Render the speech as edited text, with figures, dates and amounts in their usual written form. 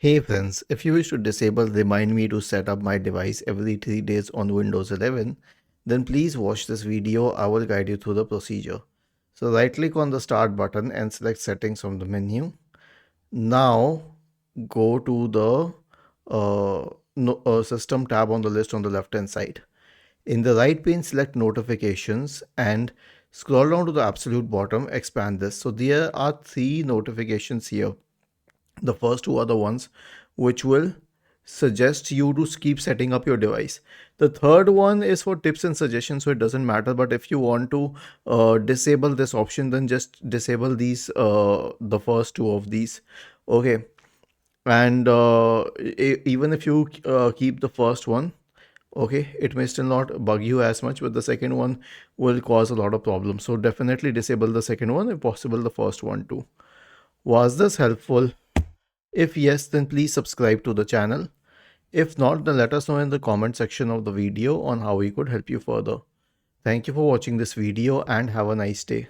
Hey friends, if you wish to disable Remind Me to set up my device every 3 days on Windows 11, then please watch this video. I will guide you through the procedure. So right click on the start button and select settings from the menu. Now go to the system tab on the list on the left hand side. In the right pane, select notifications and scroll down to the absolute bottom, expand this. So there are 3 notifications here. The first two are the ones which will suggest you to keep setting up your device. The third one is for tips and suggestions, so it doesn't matter. But if you want to disable this option, then just disable these, the first two of these. Okay. And even if you keep the first one, okay, it may still not bug you as much, but the second one will cause a lot of problems. So definitely disable the second one, if possible the first one too. Was this helpful? If yes, then please subscribe to the channel. If not, then let us know in the comment section of the video on how we could help you further. Thank you for watching this video and have a nice day.